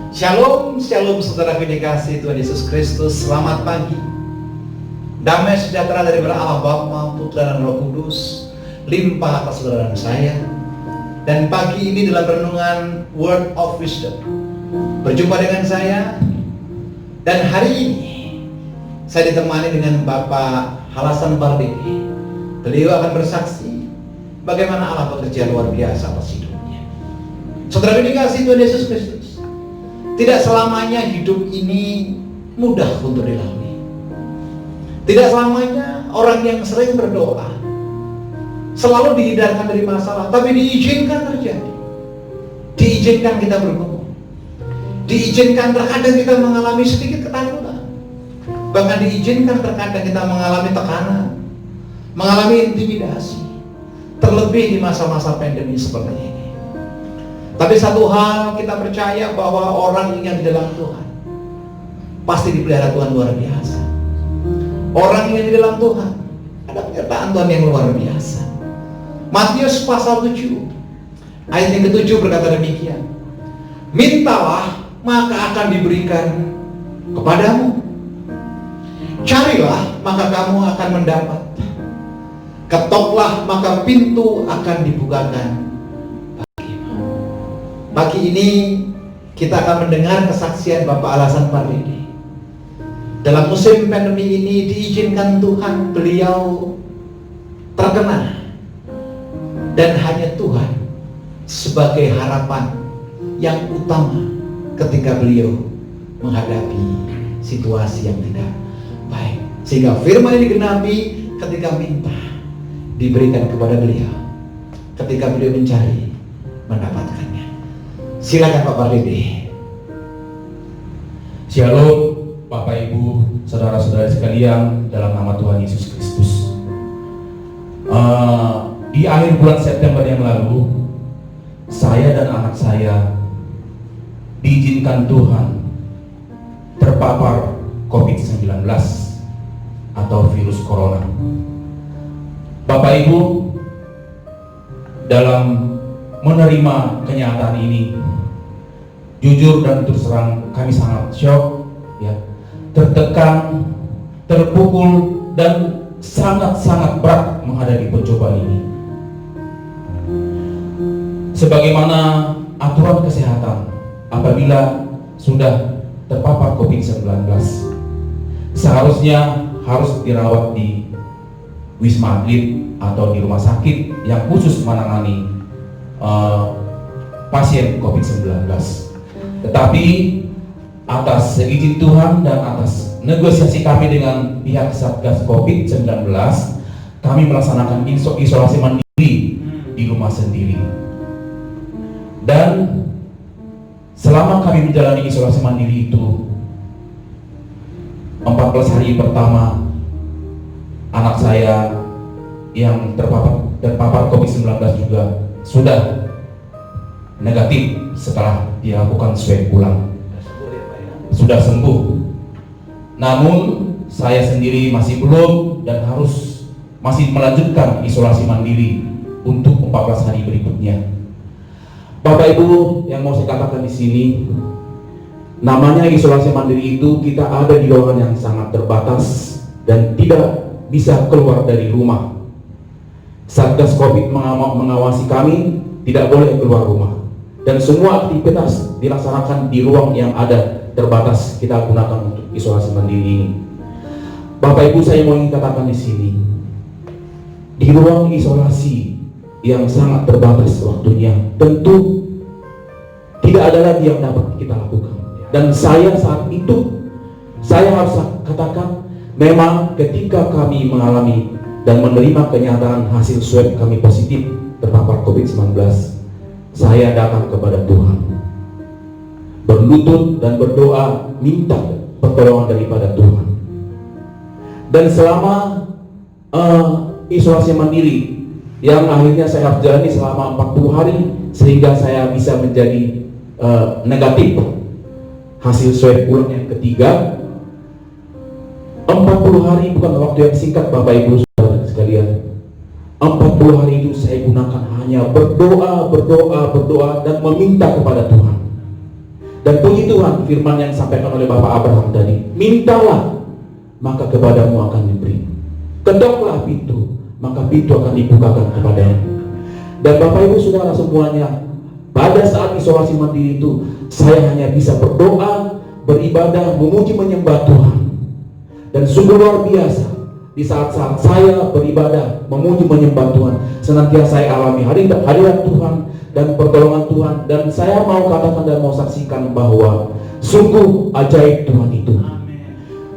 Shalom, shalom saudara dikasihi Tuhan Yesus Kristus. Selamat pagi. Damai sejahtera dari Allah Bapa, Putra dan Roh Kudus limpah atas saudara dan saya. Dan pagi ini dalam renungan Word of Wisdom berjumpa dengan saya. Dan hari ini saya ditemani dengan Bapak Halasan Pardede. Beliau akan bersaksi bagaimana Allah bekerja luar biasa atas hidupnya. Saudara dikasihi Tuhan Yesus Kristus, tidak selamanya hidup ini mudah untuk dilalui. Tidak selamanya orang yang sering berdoa selalu dihindarkan dari masalah, tapi diizinkan terjadi. Diizinkan kita bergumul. Diizinkan terkadang kita mengalami sedikit ketakutan. Bahkan diizinkan terkadang kita mengalami tekanan, mengalami intimidasi. Terlebih di masa-masa pandemi seperti ini. Tapi satu hal kita percaya bahwa orang yang di dalam Tuhan pasti dipelihara Tuhan luar biasa. Orang yang di dalam Tuhan ada penyertaan Tuhan yang luar biasa. Matius pasal 7 ayat yang ke-7 berkata demikian, mintalah maka akan diberikan kepadamu, carilah maka kamu akan mendapat, ketoklah maka pintu akan dibukakan. Pagi ini kita akan mendengar kesaksian Bapak Halasan Pardede. Dalam musim pandemi ini diizinkan Tuhan beliau terkena, dan hanya Tuhan sebagai harapan yang utama ketika beliau menghadapi situasi yang tidak baik. Sehingga firman ini digenapi ketika minta diberikan kepada beliau, ketika beliau mencari mendapatkannya. Silakan Pak Pardede. Shalom Bapak Ibu, saudara-saudara sekalian dalam nama Tuhan Yesus Kristus. Di akhir bulan September yang lalu, saya dan anak saya diizinkan Tuhan terpapar COVID-19 atau virus corona. Bapak Ibu, dalam menerima kenyataan ini, jujur dan terus terang kami sangat shock, ya, tertekan, terpukul, dan sangat-sangat berat menghadapi pencobaan ini. Sebagaimana aturan kesehatan, apabila sudah terpapar COVID-19, seharusnya harus dirawat di Wisma Atlet atau di rumah sakit yang khusus menangani pasien COVID-19. Tetapi atas izin Tuhan dan atas negosiasi kami dengan pihak Satgas COVID-19, kami melaksanakan isolasi mandiri di rumah sendiri. Dan selama kami menjalani isolasi mandiri itu, 14 hari pertama, anak saya yang terpapar COVID-19 juga sudah negatif setelah dilakukan swab ulang. Sudah sembuh. Namun saya sendiri masih belum dan masih melanjutkan isolasi mandiri untuk 14 hari berikutnya. Bapak Ibu yang mau saya katakan di sini, namanya isolasi mandiri itu kita ada di ruangan yang sangat terbatas dan tidak bisa keluar dari rumah. Satgas COVID mengawasi kami tidak boleh keluar rumah, dan semua aktivitas dilaksanakan di ruang yang ada terbatas kita gunakan untuk isolasi mandiri ini. Bapak Ibu, saya mau katakan di sini, di ruang isolasi yang sangat terbatas waktunya, tentu tidak ada lagi yang dapat kita lakukan. Dan saya saat itu, saya harus katakan, memang ketika kami mengalami dan menerima kenyataan hasil swab kami positif terpapar COVID-19, saya datang kepada Tuhan, berlutut dan berdoa minta pertolongan daripada Tuhan. Dan selama isolasi mandiri yang akhirnya saya harus jalani selama 40 hari sehingga saya bisa menjadi negatif hasil swab ulang yang ketiga, 40 hari bukan waktu yang singkat Bapak Ibu saudara sekalian. 40 hari itu saya gunakan hanya berdoa dan meminta kepada Tuhan. Dan Puji Tuhan, firman yang disampaikan oleh Bapak Abraham tadi, mintalah maka kepadamu akan diberi, ketoklah pintu maka pintu akan dibukakan kepadamu. Dan Bapak Ibu Saudara semuanya, pada saat isolasi mandiri itu saya hanya bisa berdoa, beribadah, memuji menyembah Tuhan. Dan sungguh luar biasa, di saat-saat saya beribadah, memuji menyembah Tuhan, senantiasa saya alami hadirat Tuhan dan pertolongan Tuhan. Dan saya mau katakan dan mau saksikan bahwa sungguh ajaib Tuhan itu.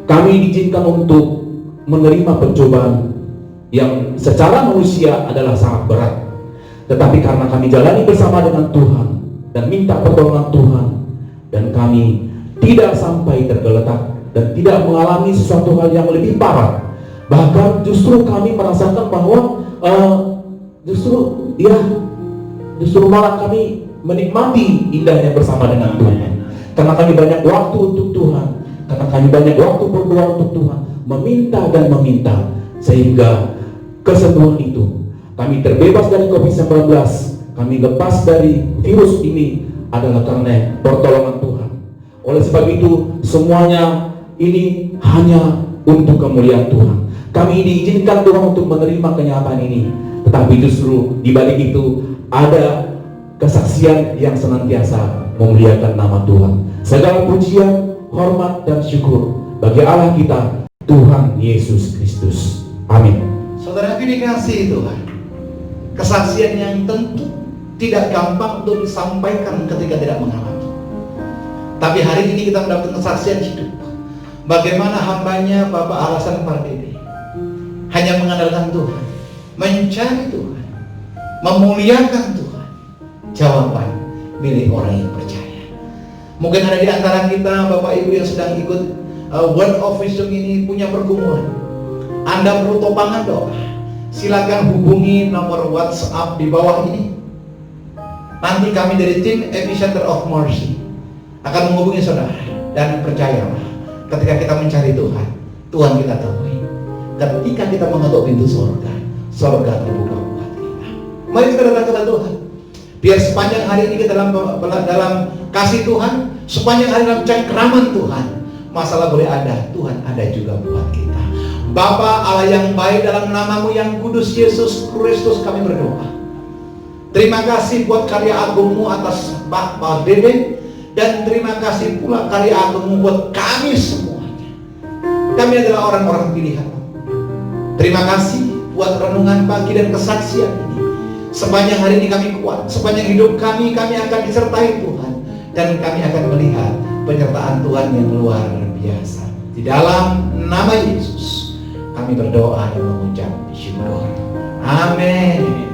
Kami diizinkan untuk menerima pencobaan yang secara manusia adalah sangat berat, tetapi karena kami jalani bersama dengan Tuhan dan minta pertolongan Tuhan, dan kami tidak sampai tergeletak dan tidak mengalami sesuatu hal yang lebih parah. Bahkan justru kami merasakan bahwa justru malah kami menikmati indahnya bersama dengan Tuhan, karena kami banyak waktu untuk Tuhan, karena kami banyak waktu berdoa untuk Tuhan, meminta dan meminta, sehingga kesembuhan itu, kami terbebas dari COVID-19, kami lepas dari virus ini adalah karena pertolongan Tuhan. Oleh sebab itu, semuanya ini hanya untuk kemuliaan Tuhan. Kami diizinkan Tuhan untuk menerima kenyataan ini, tetapi justru di balik itu ada kesaksian yang senantiasa memuliakan nama Tuhan. Segala pujian, hormat, dan syukur bagi Allah kita, Tuhan Yesus Kristus. Amin. Saudara dikasihi Tuhan, kesaksian yang tentu tidak gampang untuk disampaikan ketika tidak mengalami. Tapi hari ini kita mendapatkan kesaksian hidup. Bagaimana hambanya Bapak Alasan Pardede hanya mengandalkan Tuhan, mencari Tuhan, memuliakan Tuhan. Jawaban milik orang yang percaya. Mungkin ada di antara kita Bapak Ibu yang sedang ikut Word of Wisdom ini punya pergumulan. Anda perlu topangan doa. Silakan hubungi nomor WhatsApp di bawah ini. Nanti kami dari tim Epicenter of Mercy akan menghubungi saudara. Dan percayalah, ketika kita mencari Tuhan, Tuhan kita temui. Ketika kita mengetuk pintu surga terbuka buat kita. Mari kita datang kepada Tuhan. Biar sepanjang hari ini kita dalam kasih Tuhan, sepanjang hari dalam cengkeraman Tuhan, masalah boleh ada, Tuhan ada juga buat kita. Bapa Allah yang baik, dalam namamu yang kudus Yesus Kristus kami berdoa. Terima kasih buat karya agungmu atas Pak Pardede, dan terima kasih pula karya agungmu buat kami semuanya. Kami adalah orang-orang pilihan. Terima kasih buat renungan pagi dan kesaksian ini. Sepanjang hari ini kami kuat, sepanjang hidup kami akan disertai Tuhan, dan kami akan melihat penyertaan Tuhan yang luar biasa. Di dalam nama Yesus kami berdoa dan mengucap syukur. Amin.